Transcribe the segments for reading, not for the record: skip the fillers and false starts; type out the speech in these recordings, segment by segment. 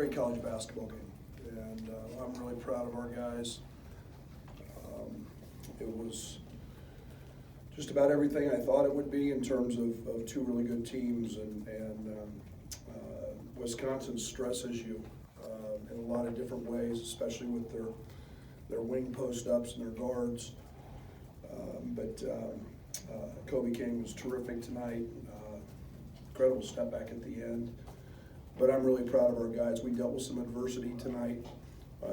great college basketball game, and I'm really proud of our guys. It was just about everything I thought it would be in terms of two really good teams, and Wisconsin stresses you in a lot of different ways, especially with their wing post-ups and their guards. But Kobe King was terrific tonight. Incredible step back at the end. But I'm really proud of our guys. We dealt with some adversity tonight.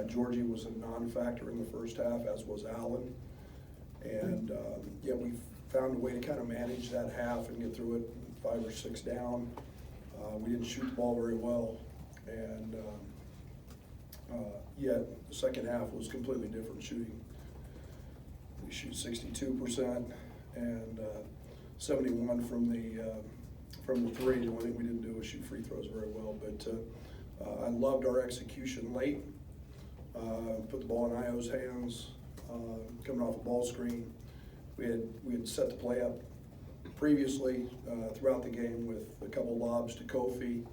Georgie was a non-factor in the first half, as was Allen. And yet we found a way to kind of manage that half and get through it 5 or 6 down. We didn't shoot the ball very well. And yet the second half was completely different shooting. We shoot 62% and 71 from the three. The only thing we didn't do was shoot free throws very well. But I loved our execution late. Put the ball in Io's hands, coming off a ball screen. We had set the play up previously throughout the game with a couple lobs to Kofi.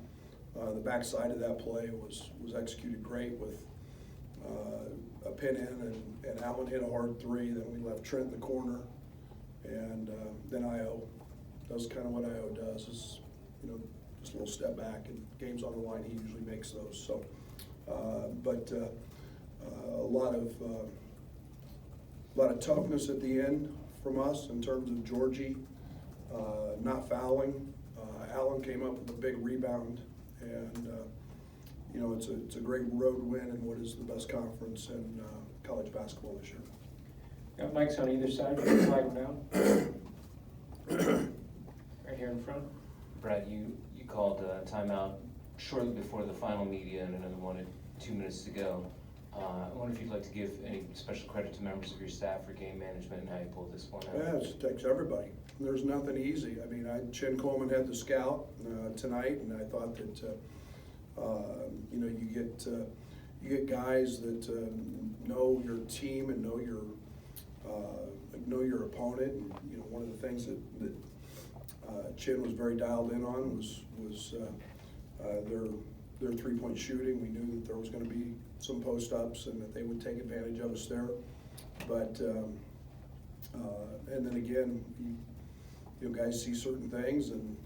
The backside of that play was executed great with a pin in, and Allen hit a hard three. Then we left Trent in the corner, and then Io does kind of what Io does, is just a little step back, and games on the line he usually makes those. So, but a lot of toughness at the end from us in terms of Georgie not fouling. Allen came up with a big rebound, and it's a great road win in what is the best conference in college basketball this year. Got mics on either side. Slide them down. Right here in front. Brad, you called a timeout shortly before the final media and another one at 2 minutes to go. I wonder if you'd like to give any special credit to members of your staff for game management and how you pulled this one out. Yeah, it takes everybody. There's nothing easy. I mean, Chin Coleman had the scout tonight, and I thought that you get guys that know your team and know your opponent. And one of the things that Chin was very dialed in on was their three-point shooting. We knew that there was going to be some post-ups and that they would take advantage of us there. But and then again, guys see certain things, and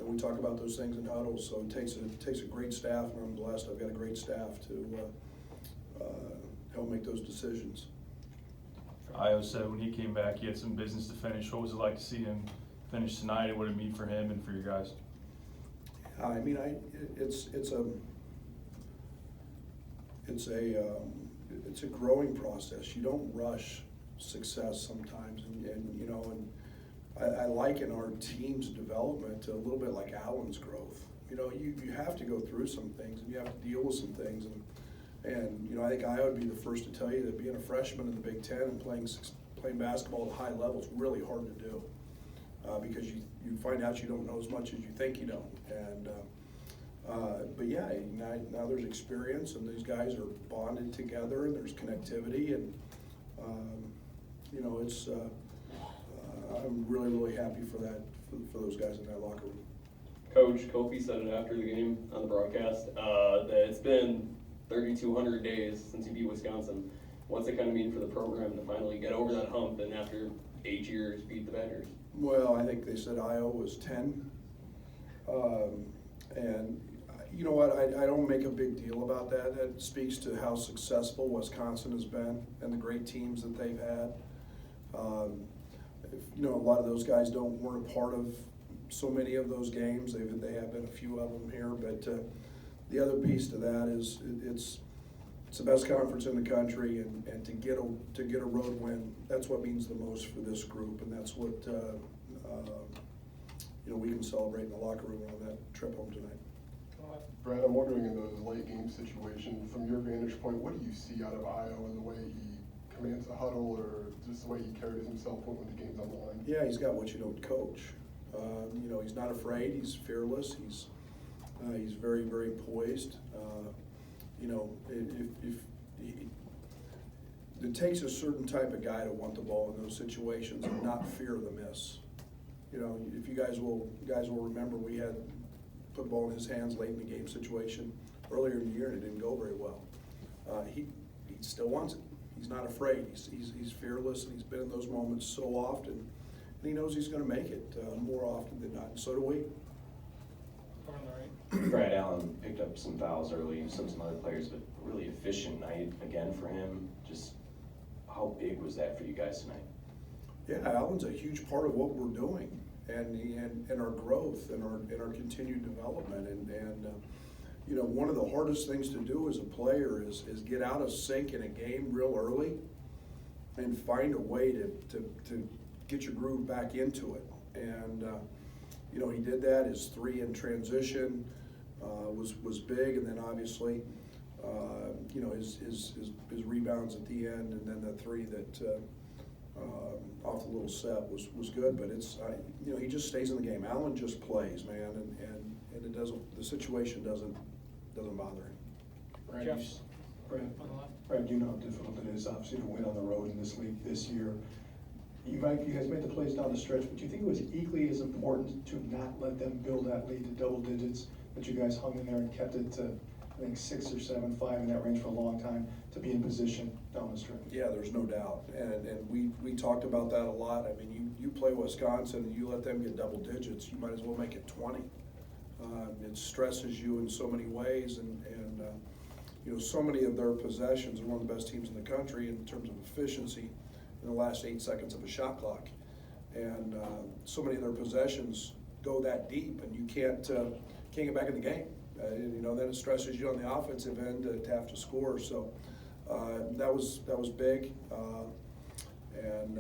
we talk about those things in huddles. So it takes a great staff, and I'm blessed I've got a great staff to help make those decisions. Io said when he came back he had some business to finish. What was it like to see him finish tonight, and what did it mean for him and for your guys? I mean, it's a growing process. You don't rush success sometimes, and I liken our team's development to a little bit like Allen's growth. You have to go through some things, and you have to deal with some things, and I think I would be the first to tell you that being a freshman in the Big Ten and playing basketball at a high level is really hard to do. Because you find out you don't know as much as you think you know, and but yeah, now there's experience, and these guys are bonded together, and there's connectivity, and it's I'm really happy for that for those guys in that locker room. Coach Kofi said it after the game on the broadcast that it's been 3,200 days since you beat Wisconsin. What's it kind of mean for the program to finally get over that hump and after 8 years beat the Badgers? Well, I think they said Iowa was 10. And you know what, I don't make a big deal about that. That speaks to how successful Wisconsin has been and the great teams that they've had. A lot of those guys weren't a part of so many of those games. They have been a few of them here, but the other piece to that is it's the best conference in the country, and to get a road win, that's what means the most for this group, and that's what we can celebrate in the locker room on that trip home tonight. Brad, I'm wondering, in those late game situations, from your vantage point, what do you see out of Io in the way he commands the huddle, or just the way he carries himself when the game's on the line? Yeah, he's got what you don't coach. He's not afraid. He's fearless. He's very, very poised. It takes a certain type of guy to want the ball in those situations and not fear the miss. If you guys will remember, we had put the ball in his hands late in the game situation earlier in the year, and it didn't go very well. He still wants it. He's not afraid. He's fearless, and he's been in those moments so often, and he knows he's going to make it more often than not, and so do we. On the right. Brad Allen picked up some fouls early, some other players, but really efficient night again for him. Just how big was that for you guys tonight? Yeah, Allen's a huge part of what we're doing, and our growth and our continued development. And you know, one of the hardest things to do as a player is get out of sync in a game real early and find a way to get your groove back into it. And you know, he did that. His 3 in transition was big, and then obviously you know, his rebounds at the end, and then the 3 that off the little set was good. But it's you know, he just stays in the game. Allen just plays, man, and it doesn't, the situation doesn't bother him. Brad, Jeff. Brad, On the left. Brad, you know how difficult it is, obviously, to win on the road in this league this year. You guys made the plays down the stretch, but do you think it was equally as important to not let them build that lead to double digits, that you guys hung in there and kept it to, I think, 6 or 7, 5 in that range for a long time, to be in position down the stretch? Yeah, there's no doubt, and we talked about that a lot. I mean, you play Wisconsin and you let them get double digits, you might as well make it 20. It stresses you in so many ways, and you know, so many of their possessions are one of the best teams in the country in terms of efficiency in the last 8 seconds of a shot clock, and so many of their possessions go that deep, and you can't get back in the game. You know, then it stresses you on the offensive end to have to score. So that was big, and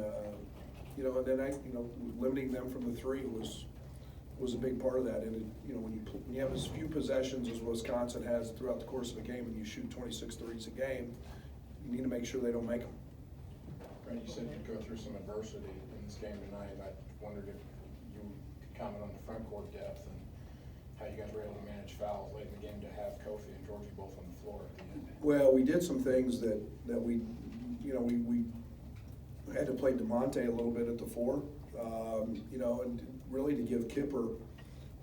you know, and then limiting them from the 3 was a big part of that. And you know, when you have as few possessions as Wisconsin has throughout the course of a game, and you shoot 26 threes a game, you need to make sure they don't make them. Brad, you said you'd go through some adversity in this game tonight. I wondered if you could comment on the front court depth and how you guys were able to manage fouls late in the game to have Kofi and Georgie both on the floor at the end. Well, we did some things that we, you know, we had to play DeMonte a little bit at the 4, you know, and really to give Kipper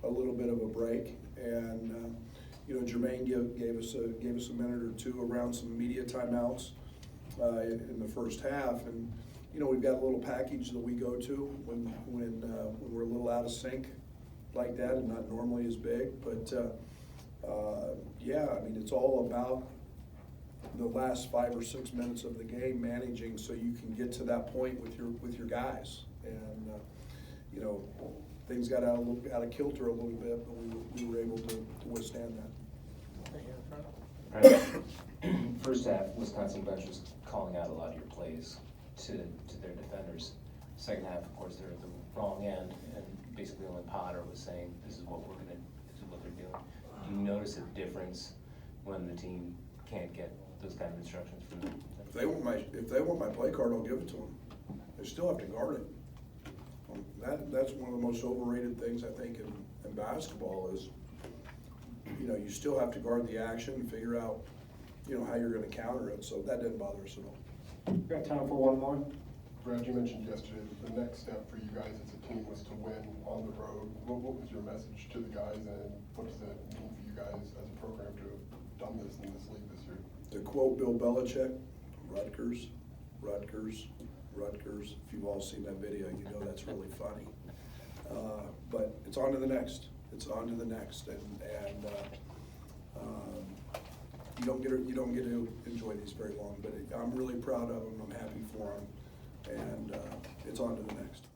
a little bit of a break. And you know, Jermaine gave us a minute or 2 around some media timeouts in the first half. And you know, we've got a little package that we go to when we're a little out of sync like that, and not normally as big. But yeah, I mean, it's all about the last 5 or 6 minutes of the game, managing so you can get to that point with your guys. And you know, things got out of kilter a little bit, but we were able to withstand that. Right here in front. Right. First half, Wisconsin bench was calling out a lot of your plays to their defenders. Second half, of course, they're at the wrong end, and basically only Potter was saying, this is what they're doing. Do you notice a difference when the team can't get those kind of instructions from them? If they want my play card, I'll give it to them. They still have to guard it. That's one of the most overrated things, I think, in basketball is, you know, you still have to guard the action and figure out, you know, how you're going to counter it. So that didn't bother us at all. Got time for one more? Brad, you mentioned yesterday that the next step for you guys as a team was to win on the road. What was your message to the guys, and what does that mean for you guys as a program to have done this in this league this year? To quote Bill Belichick, Rutgers, Rutgers, Rutgers. If you've all seen that video, you know that's really funny. But it's on to the next. It's on to the next, and you don't get to enjoy these very long. But I'm really proud of them. I'm happy for them, and it's on to the next.